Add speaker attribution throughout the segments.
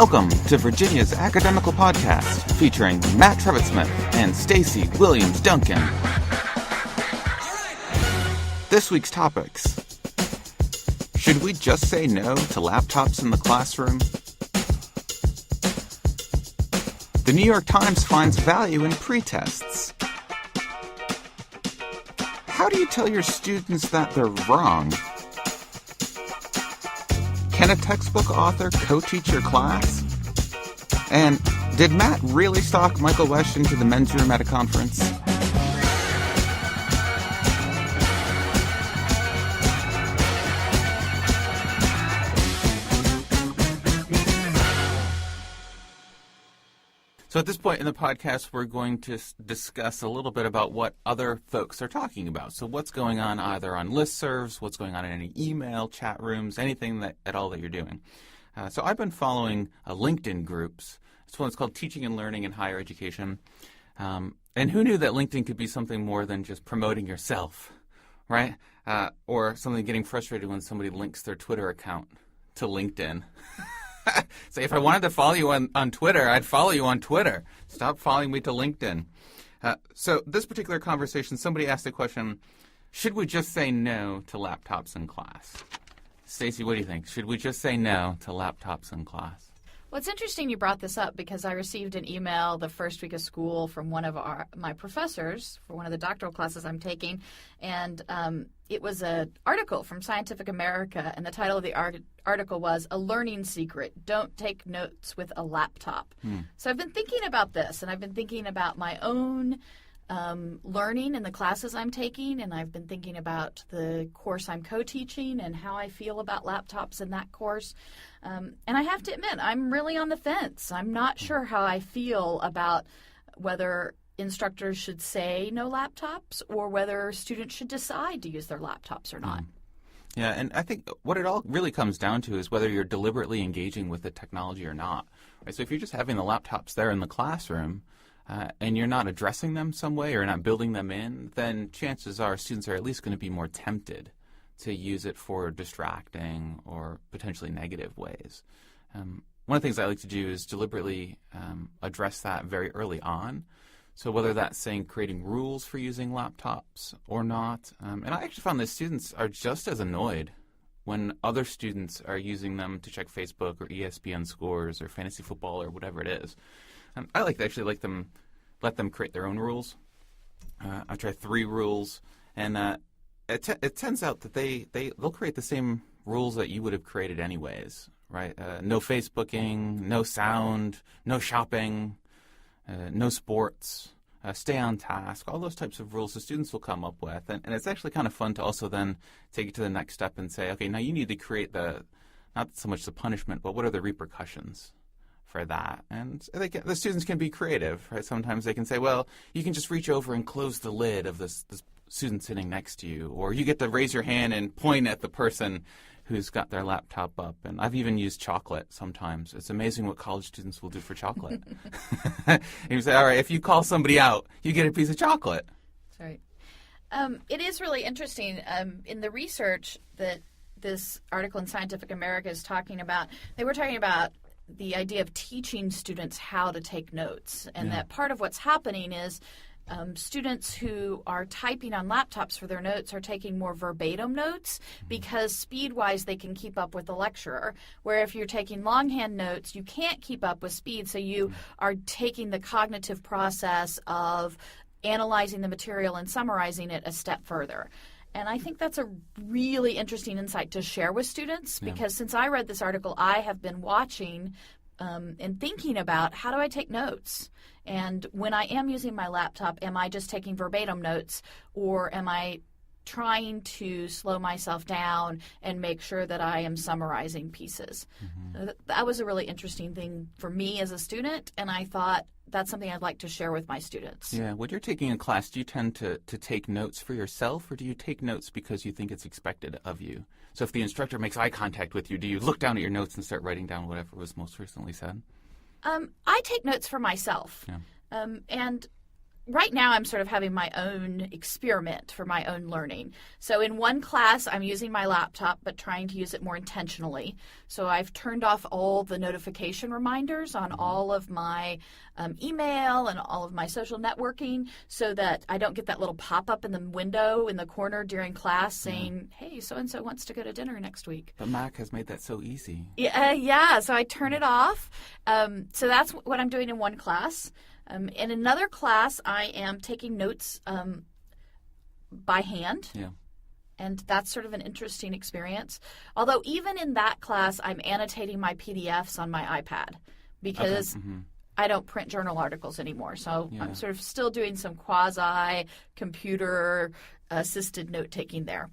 Speaker 1: Welcome to Virginia's Academical Podcast, featuring Matt Trevett-Smith and Stacy Williams-Duncan. This week's topics. Should we just say no to laptops in the classroom? The New York Times finds value in pretests. How do you tell your students that they're wrong? Can a textbook author co-teach your class? And did Matt really stalk Michael Wesch into the men's room at a conference? So at this point in the podcast, we're going to discuss a little bit about what other folks are talking about. So what's going on either on listservs, what's going on in any email, chat rooms, anything that at all that you're doing. So I've been following LinkedIn groups. This one's called Teaching and Learning in Higher Education. And who knew that LinkedIn could be something more than just promoting yourself, right? Or something getting frustrated when somebody links their Twitter account to LinkedIn. Say, if I wanted to follow you on Twitter, I'd follow you on Twitter. Stop following me to LinkedIn. So this particular conversation, somebody asked the question, should we just say no to laptops in class? Stacy, what do you think? Should we just say no to laptops in class?
Speaker 2: Well, it's interesting you brought this up because I received an email the first week of school from one of my professors for one of the doctoral classes I'm taking, and it was an article from Scientific America, and the title of the article was "A Learning Secret: Don't Take Notes with a Laptop." So I've been thinking about this, and I've been thinking about my own learning in the classes I'm taking, and I've been thinking about the course I'm co-teaching and how I feel about laptops in that course. And I have to admit, I'm really on the fence. I'm not sure how I feel about whether instructors should say no laptops or whether students should decide to use their laptops or not.
Speaker 1: Yeah, and I think what it all really comes down to is whether you're deliberately engaging with the technology or not. Right? So if you're just having the laptops there in the classroom and you're not addressing them some way or not building them in, then chances are students are at least going to be more tempted to use it for distracting or potentially negative ways. One of the things I like to do is deliberately address that very early on. So whether that's saying creating rules for using laptops or not. And I actually found that students are just as annoyed when other students are using them to check Facebook or ESPN scores or fantasy football or whatever it is. I like to actually let them create their own rules. I try 3 rules, and it turns out that they'll create the same rules that you would have created anyways, right? No Facebooking, no sound, no shopping, no sports, stay on task, all those types of rules the students will come up with. And it's actually kind of fun to also then take it to the next step and say, okay, now you need to create not so much the punishment, but what are the repercussions for that? And the students can be creative, right? Sometimes they can say, well, you can just reach over and close the lid of this student sitting next to you, or you get to raise your hand and point at the person who's got their laptop up. And I've even used chocolate sometimes. It's amazing what college students will do for chocolate. And you say, all right, if you call somebody out, you get a piece of chocolate.
Speaker 2: That's right. It is really interesting. In the research that this article in Scientific America is talking about, they were talking about the idea of teaching students how to take notes, and that part of what's happening is students who are typing on laptops for their notes are taking more verbatim notes because speed-wise they can keep up with the lecturer, where if you're taking longhand notes, you can't keep up with speed, so you are taking the cognitive process of analyzing the material and summarizing it a step further. And I think that's a really interesting insight to share with students because since I read this article, I have been watching and thinking about how do I take notes? And when I am using my laptop, am I just taking verbatim notes or am I trying to slow myself down and make sure that I am summarizing pieces? That was a really interesting thing for me as a student, and I thought that's something I'd like to share with my students.
Speaker 1: Yeah, when you're taking a class, do you tend to take notes for yourself, or do you take notes because you think it's expected of you? So if the instructor makes eye contact with you, do you look down at your notes and start writing down whatever was most recently said?
Speaker 2: I take notes for myself. And right now I'm sort of having my own experiment for my own learning. So in one class, I'm using my laptop, but trying to use it more intentionally. So I've turned off all the notification reminders on all of my email and all of my social networking so that I don't get that little pop-up in the window in the corner during class saying, hey, so-and-so wants to go to dinner next week.
Speaker 1: But Mac has made that so easy.
Speaker 2: Yeah, so I turn it off. So that's what I'm doing in one class. In another class, I am taking notes by hand.
Speaker 1: Yeah.
Speaker 2: And that's sort of an interesting experience. Although even in that class, I'm annotating my PDFs on my iPad because I don't print journal articles anymore. So I'm sort of still doing some quasi-computer assisted note-taking there.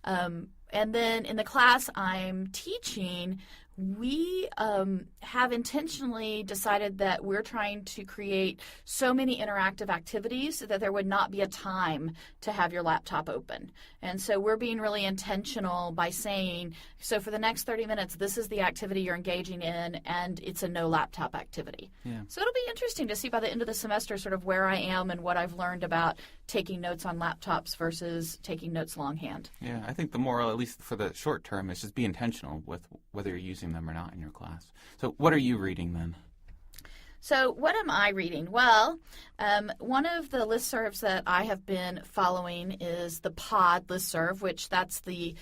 Speaker 2: And then in the class I'm teaching, we have intentionally decided that we're trying to create so many interactive activities that there would not be a time to have your laptop open. And so we're being really intentional by saying, so for the next 30 minutes, this is the activity you're engaging in, and it's a no laptop activity.
Speaker 1: Yeah.
Speaker 2: So it'll be interesting to see by the end of the semester sort of where I am and what I've learned about taking notes on laptops versus taking notes longhand.
Speaker 1: Yeah, I think the moral, at least for the short term, is just be intentional with whether you're using them or not in your class. So what are you reading then?
Speaker 2: So what am I reading? Well, one of the listservs that I have been following is the POD listserv, which that's the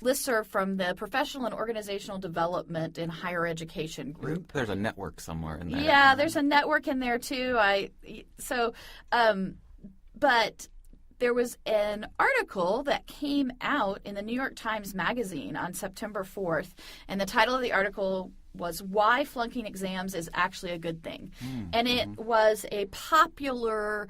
Speaker 2: listserv from the Professional and Organizational Development in Higher Education group.
Speaker 1: There's a network somewhere in there.
Speaker 2: Yeah, there's a network in there too. But there was an article that came out in the New York Times Magazine on September 4th, and the title of the article was Why Flunking Exams is Actually a Good Thing. And it was a popular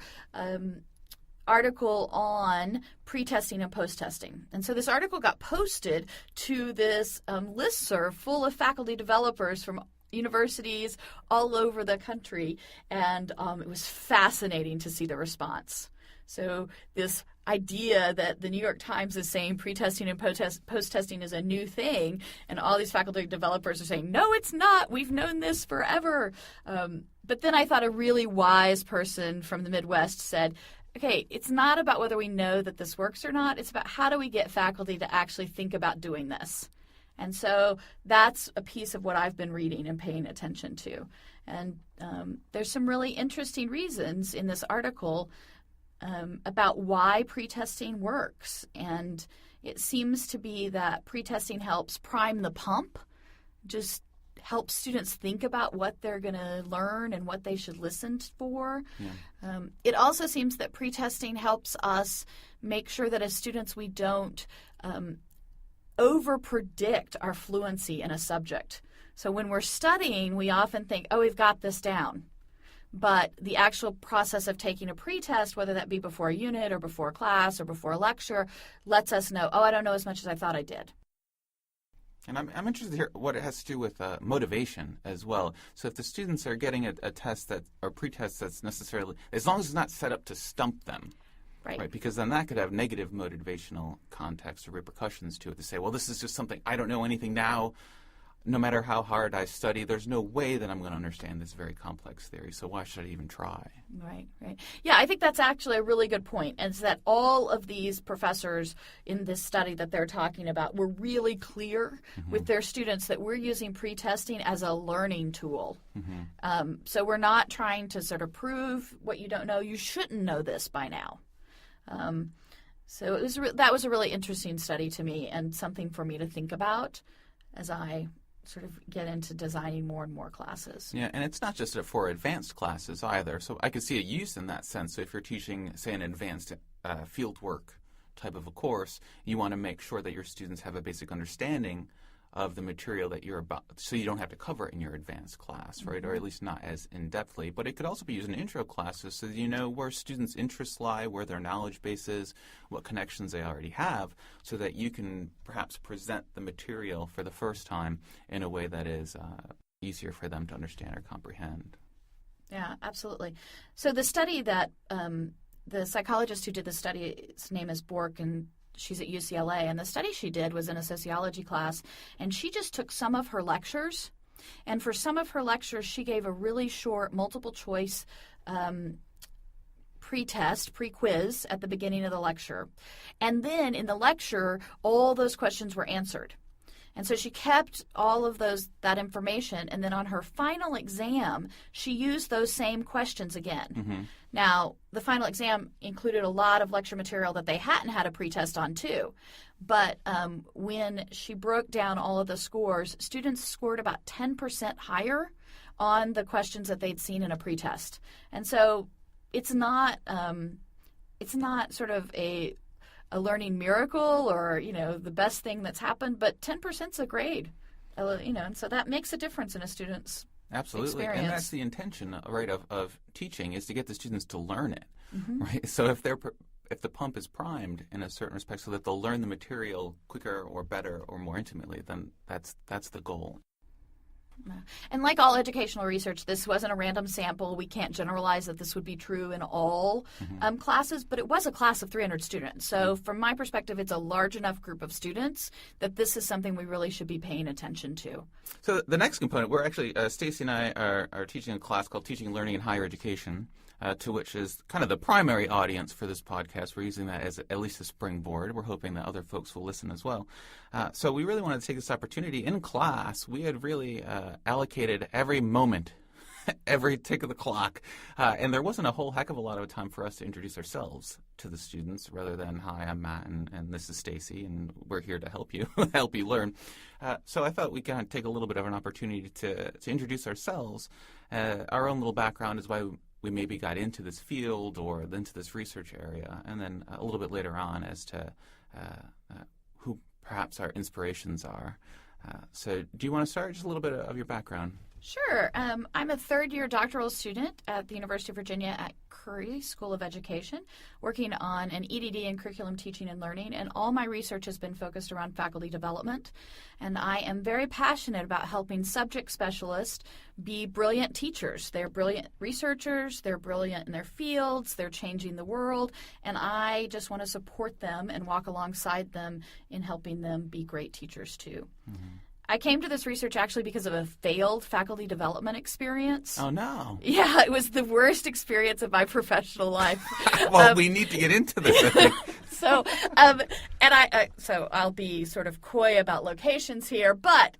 Speaker 2: article on pre-testing and post-testing. And so this article got posted to this listserv full of faculty developers from universities all over the country, and it was fascinating to see the response. So this idea that the New York Times is saying pre-testing and post-testing is a new thing, and all these faculty developers are saying, no, it's not. We've known this forever. But then I thought a really wise person from the Midwest said, okay, it's not about whether we know that this works or not. It's about how do we get faculty to actually think about doing this. And so that's a piece of what I've been reading and paying attention to. And there's some really interesting reasons in this article about why pretesting works. And it seems to be that pretesting helps prime the pump, just helps students think about what they're going to learn and what they should listen for. Yeah. It also seems that pretesting helps us make sure that as students we don't over-predict our fluency in a subject. So when we're studying, we often think, oh, we've got this down. But the actual process of taking a pretest, whether that be before a unit or before a class or before a lecture, lets us know, oh, I don't know as much as I thought I did.
Speaker 1: And I'm interested to hear what it has to do with motivation as well. So if the students are getting a test or pretest that's necessarily, as long as it's not set up to stump them, right? Because then that could have negative motivational context or repercussions to it to say, well, this is just something, I don't know anything now. No matter how hard I study, there's no way that I'm going to understand this very complex theory, so why should I even try?
Speaker 2: Right. Yeah, I think that's actually a really good point, and it's that all of these professors in this study that they're talking about were really clear with their students that we're using pretesting as a learning tool. So we're not trying to sort of prove what you don't know. You shouldn't know this by now. So that was a really interesting study to me and something for me to think about as I sort of get into designing more and more classes.
Speaker 1: Yeah, and it's not just for advanced classes either. So I could see it used in that sense. So if you're teaching, say, an advanced fieldwork type of a course, you want to make sure that your students have a basic understanding of the material that you're about, so you don't have to cover it in your advanced class, right? Or at least not as in-depthly. But it could also be used in intro classes so that you know where students' interests lie, where their knowledge base is, what connections they already have, so that you can perhaps present the material for the first time in a way that is easier for them to understand or comprehend.
Speaker 2: Yeah, absolutely. So the study that the psychologist who did the study, his name is Bork, and she's at UCLA, and the study she did was in a sociology class, and she just took some of her lectures, and for some of her lectures she gave a really short multiple choice pre-test, pre-quiz at the beginning of the lecture. And then in the lecture, all those questions were answered. And so she kept all of that information, and then on her final exam, she used those same questions again.
Speaker 1: Mm-hmm.
Speaker 2: Now, the final exam included a lot of lecture material that they hadn't had a pretest on too. But when she broke down all of the scores, students scored about 10% higher on the questions that they'd seen in a pretest. And so it's not sort of a learning miracle or, the best thing that's happened, but 10% is a grade, and so that makes a difference in a student's
Speaker 1: Absolutely.
Speaker 2: experience.
Speaker 1: And that's the intention, right, of teaching, is to get the students to learn it,
Speaker 2: Mm-hmm.
Speaker 1: right? So if the pump is primed in a certain respect so that they'll learn the material quicker or better or more intimately, then that's the goal.
Speaker 2: And like all educational research, this wasn't a random sample. We can't generalize that this would be true in all classes, but it was a class of 300 students. So from my perspective, it's a large enough group of students that this is something we really should be paying attention to.
Speaker 1: So the next component, we're actually, Stacy and I are teaching a class called Teaching and Learning in Higher Education, to which is kind of the primary audience for this podcast. We're using that as at least a springboard. We're hoping that other folks will listen as well. So we really wanted to take this opportunity. In class, we had really allocated every moment, every tick of the clock, and there wasn't a whole heck of a lot of time for us to introduce ourselves to the students rather than, hi, I'm Matt, and this is Stacy, and we're here to help you, help you learn. So I thought we kind of take a little bit of an opportunity to introduce ourselves. Our own little background is why we maybe got into this field or into this research area, and then a little bit later on as to who perhaps our inspirations are. So do you want to start just a little bit of your background?
Speaker 2: Sure. I'm a third-year doctoral student at the University of Virginia at Curry School of Education, working on an EDD in curriculum teaching and learning, and all my research has been focused around faculty development. And I am very passionate about helping subject specialists be brilliant teachers. They're brilliant researchers, they're brilliant in their fields, they're changing the world, and I just want to support them and walk alongside them in helping them be great teachers too. Mm-hmm. I came to this research actually because of a failed faculty development experience.
Speaker 1: Oh, no.
Speaker 2: Yeah, it was the worst experience of my professional life.
Speaker 1: Well, we need to get into this, I think.
Speaker 2: So I'll be sort of coy about locations here, but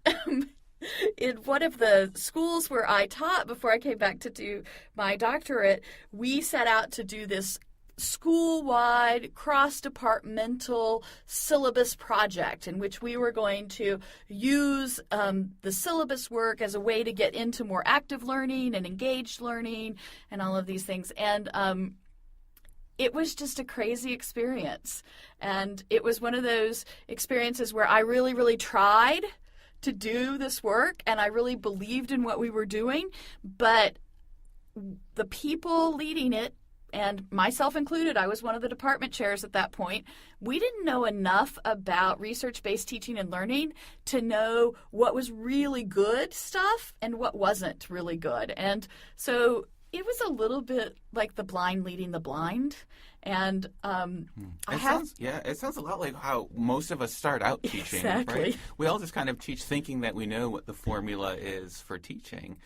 Speaker 2: in one of the schools where I taught before I came back to do my doctorate, we set out to do this school-wide, cross-departmental syllabus project in which we were going to use the syllabus work as a way to get into more active learning and engaged learning and all of these things. And it was just a crazy experience. And it was one of those experiences where I really, really tried to do this work and I really believed in what we were doing, but the people leading it, and myself included, I was one of the department chairs at that point, we didn't know enough about research-based teaching and learning to know what was really good stuff and what wasn't really good. And so it was a little bit like the blind leading the blind. And
Speaker 1: it sounds a lot like how most of us start out teaching.
Speaker 2: Exactly.
Speaker 1: Right? We all just kind of teach thinking that we know what the formula is for teaching.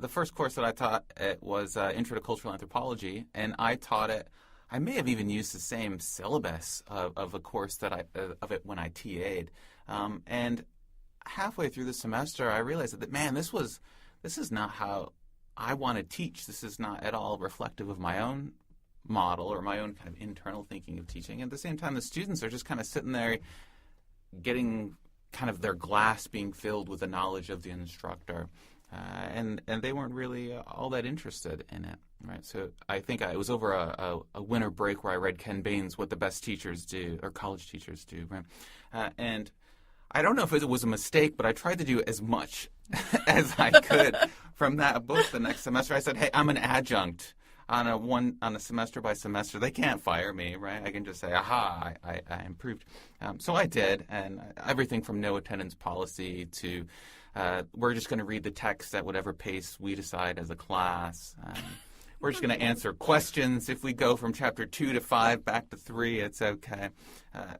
Speaker 1: The first course that I taught was Intro to Cultural Anthropology, and I taught it. I may have even used the same syllabus of a course that of it when I TA'd. And halfway through the semester, I realized that this is not how I want to teach. This is not at all reflective of my own model or my own kind of internal thinking of teaching. At the same time, the students are just kind of sitting there getting kind of their glass being filled with the knowledge of the instructor. And they weren't really all that interested in it, right? So I think it was over a winter break where I read Ken Bain's What the Best Teachers Do, or College Teachers Do, right? And I don't know if it was a mistake, but I tried to do as much as I could from that book the next semester. I said, hey, I'm an adjunct on a semester by semester. They can't fire me, right? I can just say, aha, I improved. So I did, and everything from no attendance policy to we're just going to read the text at whatever pace we decide as a class. We're just going to answer questions. If we go from chapter 2 to 5 back to 3, it's okay.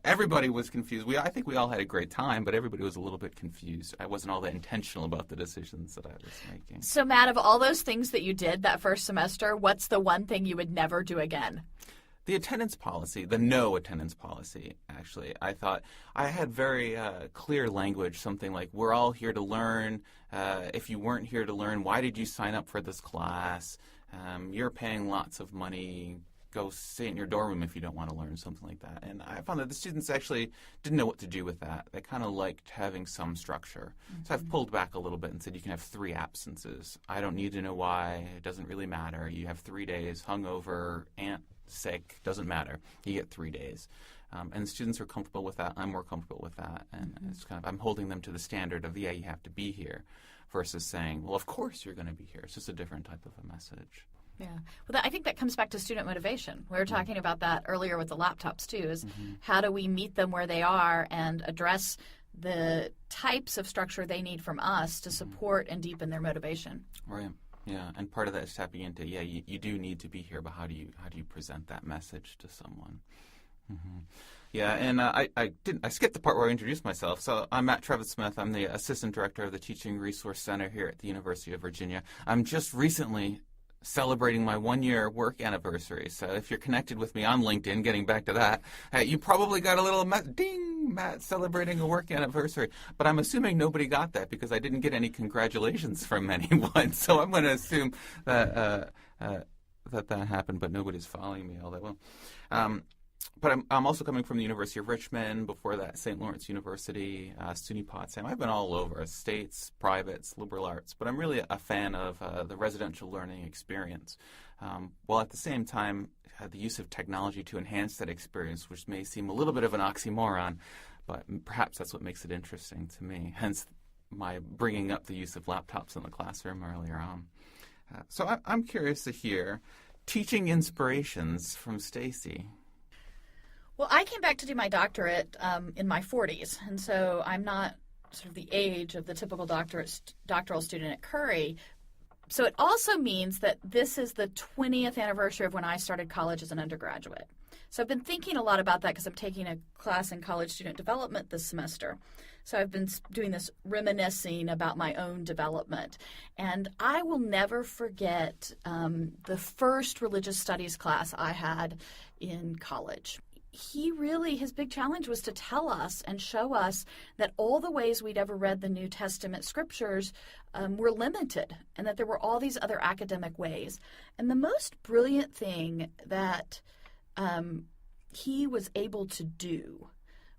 Speaker 1: Everybody was confused. I think we all had a great time, but everybody was a little bit confused. I wasn't all that intentional about the decisions that I was making.
Speaker 2: So, Matt, of all those things that you did that first semester, what's the one thing you would never do again?
Speaker 1: The attendance policy, the no attendance policy, actually. I thought I had very clear language, something like, we're all here to learn. If you weren't here to learn, why did you sign up for this class? You're paying lots of money. Go sit in your dorm room if you don't want to learn, something like that. And I found that the students actually didn't know what to do with that. They kind of liked having some structure. Mm-hmm. So I've pulled back a little bit and said you can have 3 absences. I don't need to know why. It doesn't really matter. You have 3 days, hungover, sick, doesn't matter. You get 3 days. And students are comfortable with that. I'm more comfortable with that. And it's kind of, I'm holding them to the standard of, you have to be here, versus saying, well, of course you're going to be here. It's just a different type of a message.
Speaker 2: Yeah. Well, I think that comes back to student motivation. We were talking about that earlier with the laptops, too, is how do we meet them where they are and address the types of structure they need from us to support and deepen their motivation.
Speaker 1: Right. Yeah, and part of that is tapping into, you do need to be here, but how do you present that message to someone? Mm-hmm. Yeah, and I skipped the part where I introduced myself. So I'm Matt Trevett-Smith. I'm the Assistant Director of the Teaching Resource Center here at the University of Virginia. I'm just recently celebrating my 1-year work anniversary. So if you're connected with me on LinkedIn, getting back to that, you probably got a little ding, Matt celebrating a work anniversary. But I'm assuming nobody got that because I didn't get any congratulations from anyone. So I'm going to assume that that happened, but nobody's following me all that well. But I'm also coming from the University of Richmond, before that St. Lawrence University, SUNY Potsdam. I've been all over, states, privates, liberal arts, but I'm really a fan of the residential learning experience. While at the same time, the use of technology to enhance that experience, which may seem a little bit of an oxymoron, but perhaps that's what makes it interesting to me, hence my bringing up the use of laptops in the classroom earlier on. So I'm curious to hear teaching inspirations from Stacy.
Speaker 2: Well, I came back to do my doctorate in my 40s, and so I'm not sort of the age of the typical doctoral student at Curry. So it also means that this is the 20th anniversary of when I started college as an undergraduate. So I've been thinking a lot about that because I'm taking a class in college student development this semester. So I've been doing this reminiscing about my own development. And I will never forget the first religious studies class I had in college. His big challenge was to tell us and show us that all the ways we'd ever read the New Testament scriptures were limited and that there were all these other academic ways. And the most brilliant thing that he was able to do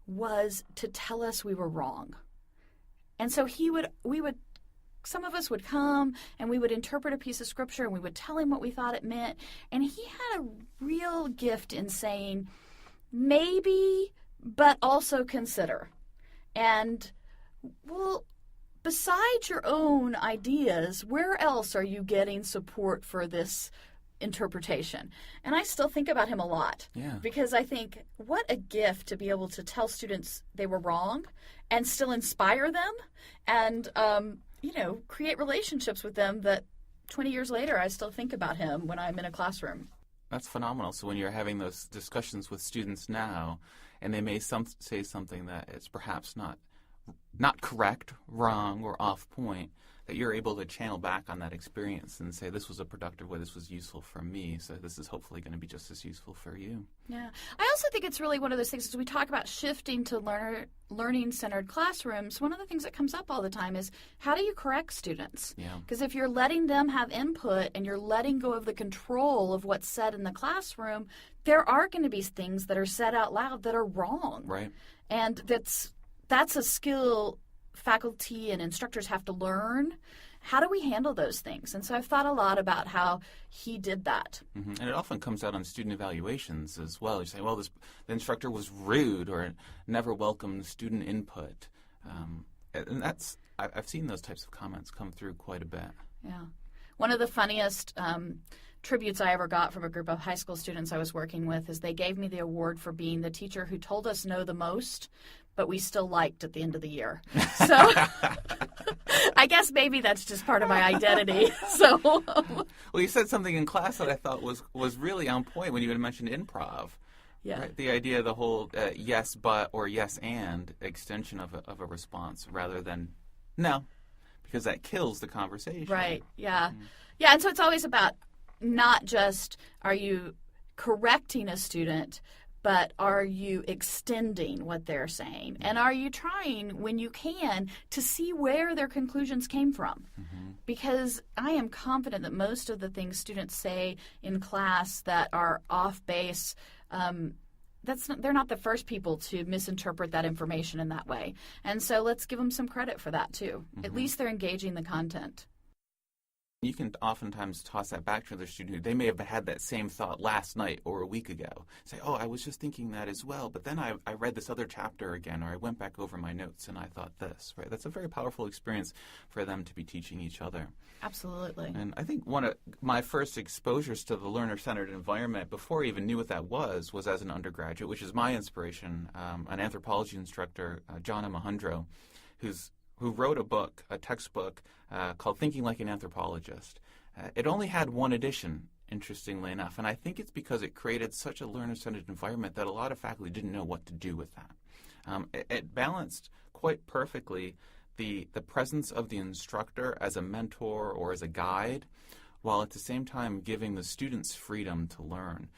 Speaker 2: was to tell us we were wrong. And so some of us would come and we would interpret a piece of scripture and we would tell him what we thought it meant. And he had a real gift in saying, maybe, but also consider. And, well, besides your own ideas, where else are you getting support for this interpretation? And I still think about him a lot.
Speaker 1: Yeah.
Speaker 2: Because I think, what a gift to be able to tell students they were wrong and still inspire them and, create relationships with them that 20 years later I still think about him when I'm in a classroom.
Speaker 1: That's phenomenal. So when you're having those discussions with students now, and they may say something that is perhaps not correct, wrong, or off point, that you're able to channel back on that experience and say, this was a productive way, this was useful for me, so this is hopefully going to be just as useful for you.
Speaker 2: Yeah. I also think it's really one of those things, as we talk about shifting to learning-centered classrooms, one of the things that comes up all the time is, how do you correct students?
Speaker 1: Yeah.
Speaker 2: Because if you're letting them have input and you're letting go of the control of what's said in the classroom, there are going to be things that are said out loud that are wrong.
Speaker 1: Right. And
Speaker 2: that's a skill faculty and instructors have to learn. How do we handle those things? And so I've thought a lot about how he did that.
Speaker 1: Mm-hmm. And it often comes out on student evaluations as well. You say, well, the instructor was rude or never welcomed student input. And I've seen those types of comments come through quite a bit.
Speaker 2: Yeah. One of the funniest tributes I ever got from a group of high school students I was working with is they gave me the award for being the teacher who told us no the most, but we still liked at the end of the year. So I guess maybe that's just part of my identity. So
Speaker 1: well, you said something in class that I thought was really on point when you had mentioned improv.
Speaker 2: yeah.
Speaker 1: Right? The idea of the whole yes, but, or yes, and extension of a response rather than no, because that kills the conversation.
Speaker 2: Right, yeah. Yeah, and so it's always about not just are you correcting a student, but are you extending what they're saying? And are you trying, when you can, to see where their conclusions came from?
Speaker 1: Mm-hmm.
Speaker 2: Because I am confident that most of the things students say in class that are off base, they're not the first people to misinterpret that information in that way. And so let's give them some credit for that, too.
Speaker 1: Mm-hmm.
Speaker 2: At least they're engaging the content.
Speaker 1: You can oftentimes toss that back to the student who they may have had that same thought last night or a week ago. Say, oh, I was just thinking that as well, but then I read this other chapter again, or I went back over my notes and I thought this, right? That's a very powerful experience for them to be teaching each other.
Speaker 2: Absolutely.
Speaker 1: And I think one of my first exposures to the learner-centered environment, before I even knew what that was as an undergraduate, which is my inspiration, an anthropology instructor, John Mahundro, who wrote a textbook called Thinking Like an Anthropologist. It only had one edition, interestingly enough, and I think it's because it created such a learner-centered environment that a lot of faculty didn't know what to do with that. It balanced quite perfectly the presence of the instructor as a mentor or as a guide, while at the same time giving the students freedom to learn,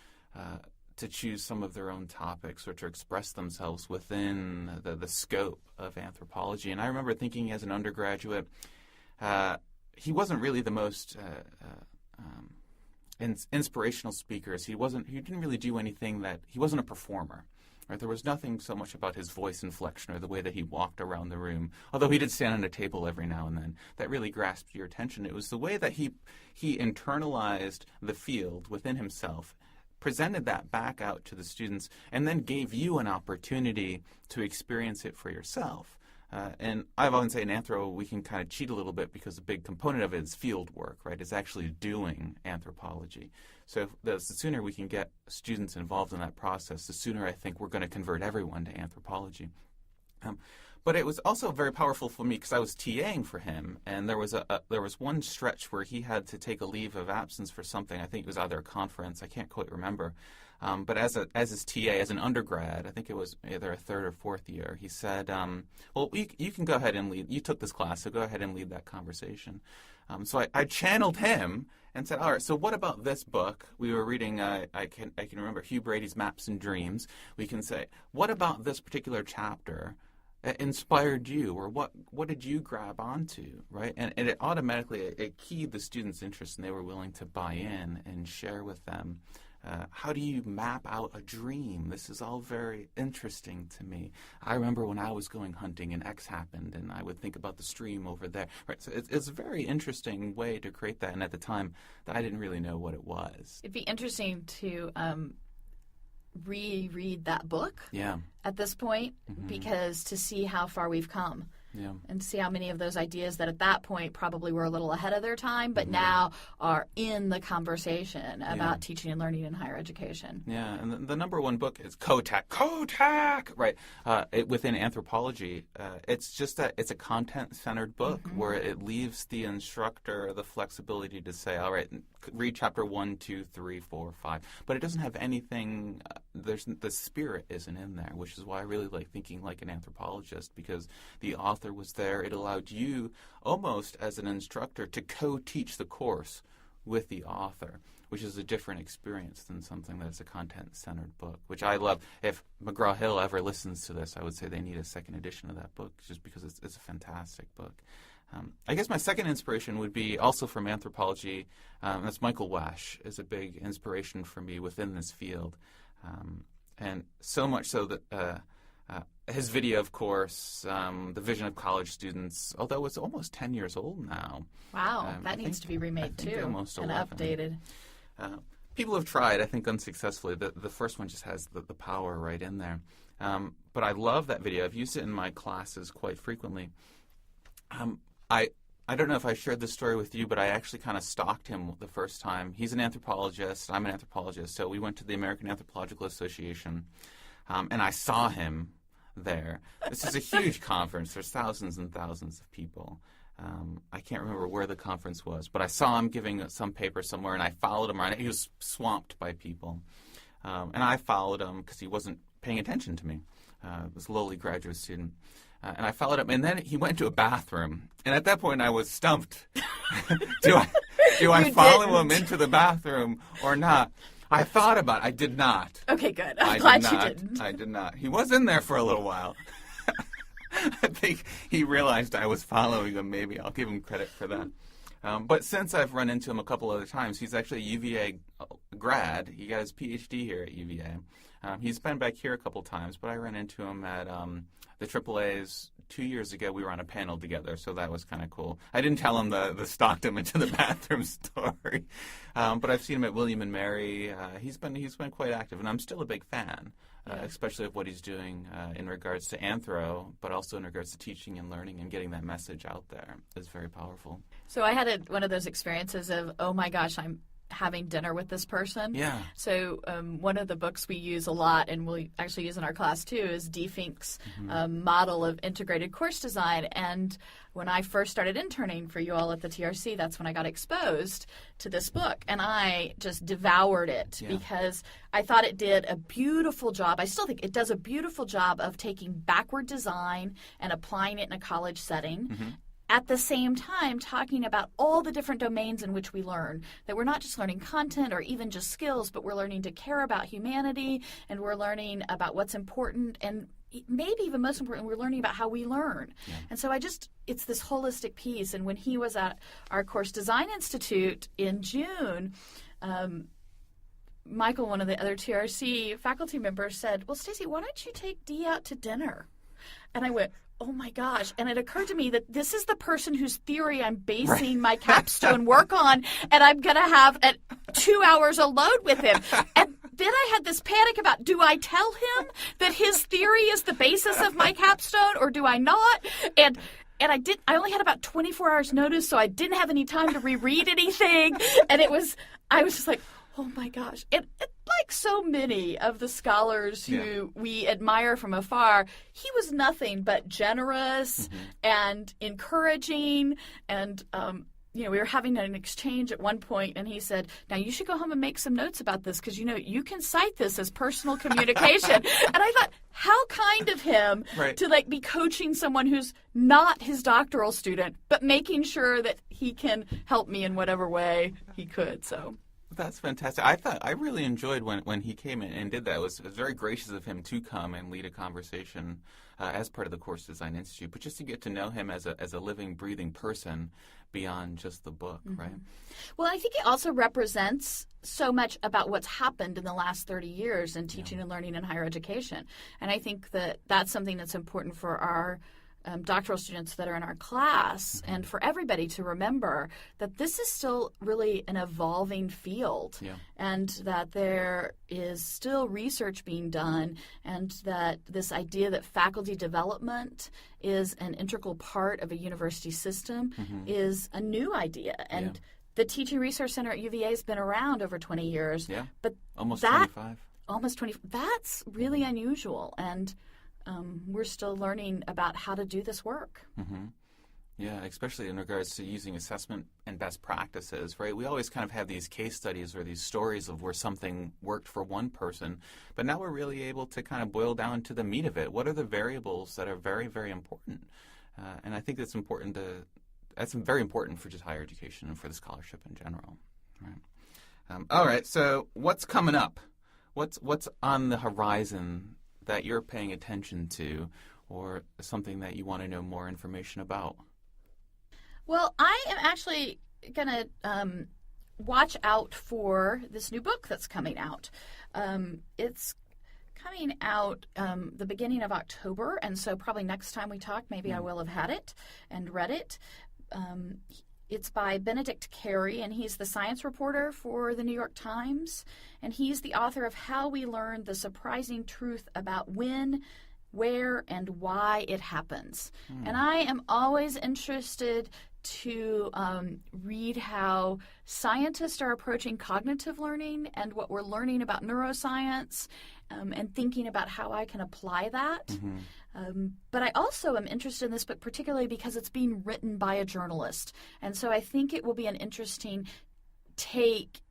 Speaker 1: to choose some of their own topics or to express themselves within the scope of anthropology. And I remember thinking as an undergraduate, he wasn't really the most inspirational speaker. He didn't really do anything he wasn't a performer. Right? There was nothing so much about his voice inflection or the way that he walked around the room, although he did stand on a table every now and then, that really grasped your attention. It was the way that he internalized the field within himself, presented that back out to the students, and then gave you an opportunity to experience it for yourself. And I've often say in anthro, we can kind of cheat a little bit because a big component of it is field work, right? It's actually doing anthropology. So the sooner we can get students involved in that process, the sooner I think we're going to convert everyone to anthropology. But it was also very powerful for me because I was TAing for him, and there was one stretch where he had to take a leave of absence for something. I think it was either a conference, I can't quite remember. But as his TA, as an undergrad, I think it was either a third or fourth year, he said, well, you can go ahead and lead. You took this class, so go ahead and lead that conversation. So I channeled him and said, all right, so what about this book? We were reading, I can remember Hugh Brady's Maps and Dreams. We can say, what about this particular chapter inspired you, or what did you grab onto, right? And it automatically, it keyed the students' interest, and they were willing to buy in and share with them. How do you map out a dream? This is all very interesting to me. I remember when I was going hunting and X happened, and I would think about the stream over there. Right, so it's a very interesting way to create that, and at the time, that I didn't really know what it was.
Speaker 2: It'd be interesting to reread that book at this point, because to see how far we've come.
Speaker 1: Yeah.
Speaker 2: And see how many of those ideas that at that point probably were a little ahead of their time, but now are in the conversation about teaching and learning in higher education.
Speaker 1: Yeah, and the number one book is COTAC, right? Within anthropology, it's just that it's a content-centered book where it leaves the instructor the flexibility to say, all right, read chapter 1, 2, 3, 4, 5. But it doesn't have anything, the spirit isn't in there, which is why I really like Thinking Like an Anthropologist, because the author was there. It allowed you, almost as an instructor, to co-teach the course with the author, which is a different experience than something that's a content-centered book, which I love. If McGraw-Hill ever listens to this, I would say they need a second edition of that book, just because it's a fantastic book. I guess my second inspiration would be also from anthropology. That's Michael Wesch is a big inspiration for me within this field. And so much so that his video, of course, The Vision of College Students, although it's almost 10 years old now.
Speaker 2: Wow, that needs to be remade too and updated.
Speaker 1: People have tried, I think unsuccessfully. The first one just has the power right in there. But I love that video. I've used it in my classes quite frequently. I don't know if I shared this story with you, but I actually kind of stalked him the first time. He's an anthropologist. I'm an anthropologist. So we went to the American Anthropological Association, and I saw him there. This is a huge conference. There's thousands and thousands of people. I can't remember where the conference was, but I saw him giving some paper somewhere, and I followed him around. He was swamped by people. And I followed him because he wasn't paying attention to me. I was a lowly graduate student. And I followed him, and then he went to a bathroom. And at that point, I was stumped. Do I follow him into the bathroom or not? I thought about it. I did not.
Speaker 2: Okay, good. I'm glad you didn't.
Speaker 1: I did not. He was in there for a little while. I think he realized I was following him, maybe. I'll give him credit for that. But since I've run into him a couple other times, he's actually a UVA grad. He got his PhD here at UVA. He's been back here a couple times, but I ran into him at the AAA's 2 years ago. We were on a panel together, so that was kind of cool. I didn't tell him the stalked him into the bathroom story, but I've seen him at William and Mary. He's been quite active, and I'm still a big fan, especially of what he's doing in regards to anthro, but also in regards to teaching and learning and getting that message out there. It's very powerful.
Speaker 2: So I had one of those experiences of, oh my gosh, I'm having dinner with this person.
Speaker 1: Yeah.
Speaker 2: So one of the books we use a lot, and we'll actually use in our class too, is Fink's model of integrated course design. And when I first started interning for you all at the TRC, that's when I got exposed to this book. And I just devoured it because I thought it did a beautiful job. I still think it does a beautiful job of taking backward design and applying it in a college setting. At the same time, talking about all the different domains in which we learn, that we're not just learning content or even just skills, but we're learning to care about humanity, and we're learning about what's important, and maybe even most important, we're learning about how we learn. And so it's this holistic piece. And when he was at our Course Design Institute in June, Michael, one of the other TRC faculty members, said, well, Stacy, why don't you take Dee out to dinner? And I went, oh my gosh. And it occurred to me that this is the person whose theory I'm basing my capstone work on, and I'm going to have 2 hours alone with him. And then I had this panic about, do I tell him that his theory is the basis of my capstone, or do I not? And I only had about 24 hours notice, so I didn't have any time to reread anything. And I was just like, oh my gosh. And like so many of the scholars who we admire from afar, he was nothing but generous and encouraging. And, we were having an exchange at one point, and he said, now you should go home and make some notes about this because, you can cite this as personal communication. And I thought, how kind of him to be coaching someone who's not his doctoral student, but making sure that he can help me in whatever way he could. So
Speaker 1: that's fantastic. I really enjoyed when he came in and did that. It was very gracious of him to come and lead a conversation as part of the Course Design Institute, but just to get to know him as a living, breathing person beyond just the book, right?
Speaker 2: Well, I think it also represents so much about what's happened in the last 30 years in teaching and learning in higher education. And I think that that's something that's important for our doctoral students that are in our class and for everybody to remember that this is still really an evolving field and that there is still research being done, and that this idea that faculty development is an integral part of a university system is a new idea. And the Teaching Resource Center at UVA has been around over 20 years. But
Speaker 1: almost 25.
Speaker 2: Almost 20. That's really unusual. And we're still learning about how to do this work.
Speaker 1: Yeah, especially in regards to using assessment and best practices, right? We always kind of have these case studies or these stories of where something worked for one person, but now we're really able to kind of boil down to the meat of it. What are the variables that are very, very important? And I think that's very important for just higher education and for the scholarship in general, right? All right, so what's coming up? What's on the horizon that you're paying attention to, or something that you want to know more information about?
Speaker 2: Well, I am actually going to watch out for this new book that's coming out. It's coming out the beginning of October, and so probably next time we talk, maybe I will have had it and read it. It's by Benedict Carey, and he's the science reporter for the New York Times, and he's the author of How We Learn the Surprising Truth About When, Where, and Why It Happens. And I am always interested to read how scientists are approaching cognitive learning and what we're learning about neuroscience, and thinking about how I can apply that. But I also am interested in this book particularly because it's being written by a journalist. And so I think it will be an interesting take,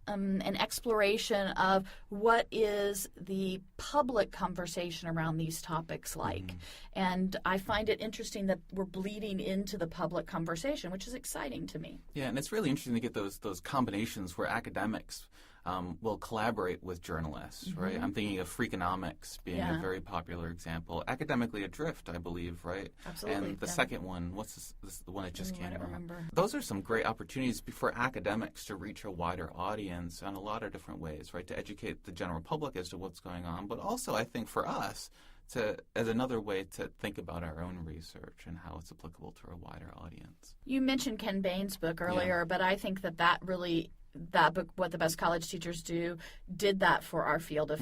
Speaker 2: an exploration of what is the public conversation around these topics like. And I find it interesting that we're bleeding into the public conversation, which is exciting to me.
Speaker 1: Yeah, and it's really interesting to get those combinations where academics will collaborate with journalists, right? I'm thinking of Freakonomics being a very popular example. Academically Adrift, I believe, right?
Speaker 2: Absolutely.
Speaker 1: And the second one, what's the one that just came out?
Speaker 2: I don't remember.
Speaker 1: Those are some great opportunities for academics to reach a wider audience in a lot of different ways, right? To educate the general public as to what's going on, but also I think for us as another way to think about our own research and how it's applicable to a wider audience.
Speaker 2: You mentioned Ken Bain's book earlier, but I think that book, What the Best College Teachers Do, did that for our field of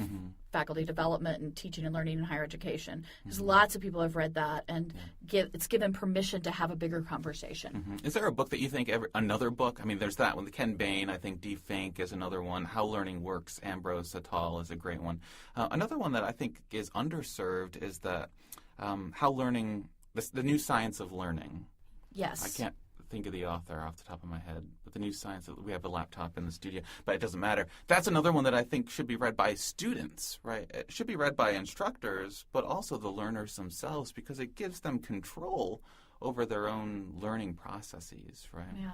Speaker 2: faculty development and teaching and learning in higher education. Because lots of people have read that, and it's given permission to have a bigger conversation.
Speaker 1: Is there a book that you think, another book? I mean, there's that one, the Ken Bain, I think Dr Fink is another one. How Learning Works, Ambrose et al. Is a great one. Another one that I think is underserved is that How Learning, the New Science of Learning.
Speaker 2: Yes.
Speaker 1: I can't think of the author off the top of my head, but the New Science, we have a laptop in the studio, but it doesn't matter. That's another one that I think should be read by students, right? It should be read by instructors, but also the learners themselves, because it gives them control over their own learning processes, right?
Speaker 2: Yeah.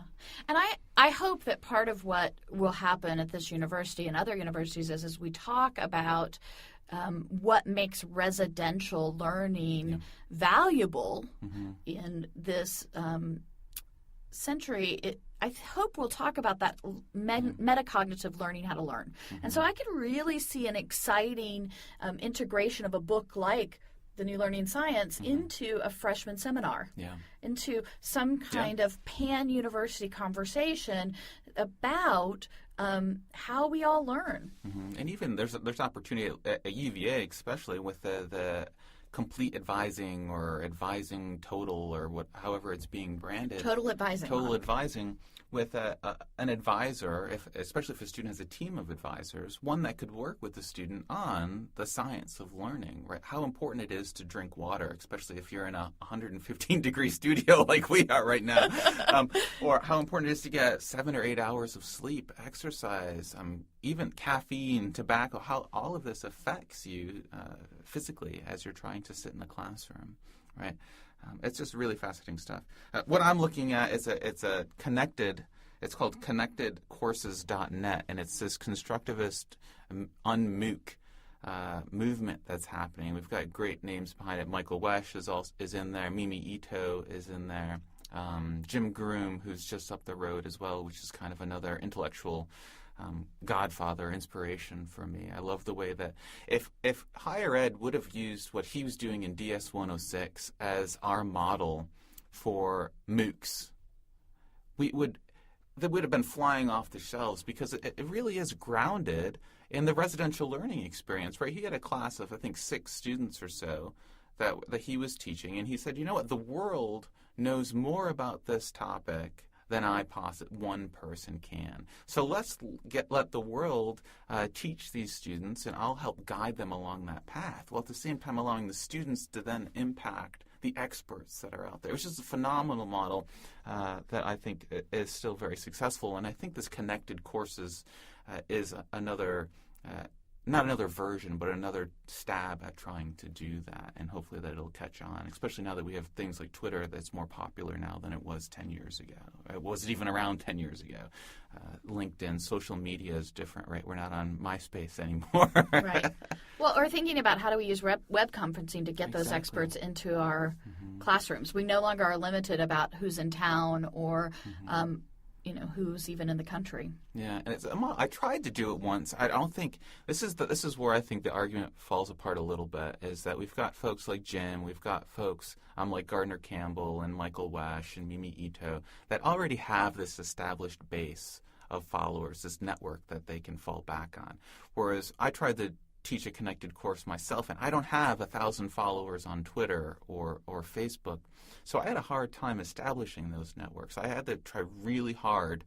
Speaker 2: And I hope that part of what will happen at this university and other universities is as we talk about what makes residential learning valuable in this century, I hope we'll talk about that metacognitive learning, how to learn. And so I could really see an exciting integration of a book like The New Learning Science into a freshman seminar, into some kind of pan-university conversation about how we all learn.
Speaker 1: And even there's opportunity at UVA, especially with the complete advising or advising total or however it's being branded.
Speaker 2: Total advising with an advisor, especially if a student has a team of advisors, one that could work with the student on the science of learning, right? How important it is to drink water, especially if you're in a 115-degree studio like we are right now, or how important it is to get 7 or 8 hours of sleep, exercise, even caffeine, tobacco, how all of this affects you physically as you're trying to sit in the classroom, right? It's just really fascinating stuff. What I'm looking at is it's called connectedcourses.net, and it's this constructivist unMOOC movement that's happening. We've got great names behind it. Michael Wesch is in there. Mimi Ito is in there. Jim Groom, who's just up the road as well, which is kind of another intellectual godfather, inspiration for me. I love the way that if higher ed would have used what he was doing in DS 106 as our model for MOOCs, they would have been flying off the shelves, because it really is grounded in the residential learning experience, right? He had a class of, I think, 6 students or so that he was teaching, and he said, you know what, the world knows more about this topic than one person can. So let the world teach these students, and I'll help guide them along that path, while at the same time allowing the students to then impact the experts that are out there. It was just a phenomenal model that I think is still very successful, and I think this connected courses is not another version, but another stab at trying to do that, and hopefully that it'll catch on, especially now that we have things like Twitter that's more popular now than it was 10 years ago. It wasn't even around 10 years ago. LinkedIn, social media is different, right? We're not on MySpace anymore. Right. Well, or thinking about how do we use web conferencing to get those experts into our classrooms. We no longer are limited about who's in town or who's even in the country.
Speaker 1: Yeah, and I tried to do it once. I don't think this is where I think the argument falls apart a little bit. Is that we've got folks like Jim, we've got folks like Gardner Campbell and Michael Wesch and Mimi Ito that already have this established base of followers, this network that they can fall back on. Whereas I tried to teach a connected course myself, and I don't have 1,000 followers on Twitter or Facebook. So I had a hard time establishing those networks. I had to try really hard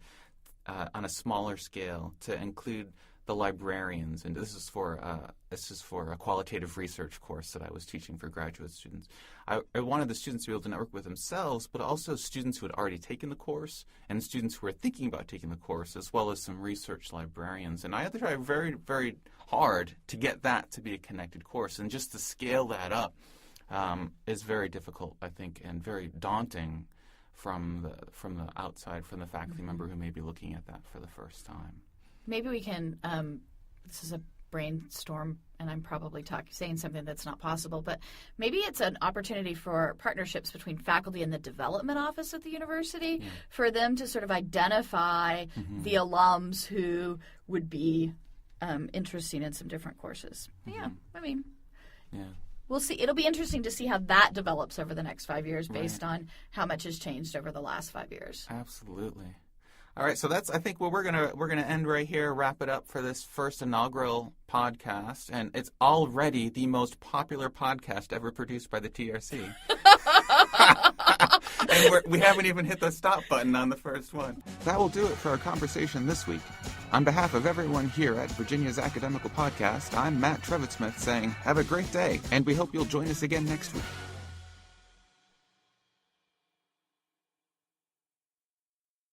Speaker 1: on a smaller scale to include the librarians, and this is for a qualitative research course that I was teaching for graduate students. I wanted the students to be able to network with themselves, but also students who had already taken the course and students who were thinking about taking the course, as well as some research librarians. And I had to try very, very hard to get that to be a connected course, and just to scale that up is very difficult, I think, and very daunting from the outside, from the faculty member who may be looking at that for the first time.
Speaker 2: Maybe we can, this is a brainstorm, and I'm probably saying something that's not possible, but maybe it's an opportunity for partnerships between faculty and the development office at the university for them to sort of identify the alums who would be interested in some different courses. Yeah, I mean, we'll see. It'll be interesting to see how that develops over the next 5 years based on how much has changed over the last 5 years.
Speaker 1: Absolutely. All right, so that's, I think, we're gonna end right here, wrap it up for this first inaugural podcast, and it's already the most popular podcast ever produced by the TRC. And we haven't even hit the stop button on the first one. That will do it for our conversation this week. On behalf of everyone here at Virginia's Academical Podcast, I'm Matt Trevett-Smith saying have a great day, and we hope you'll join us again next week.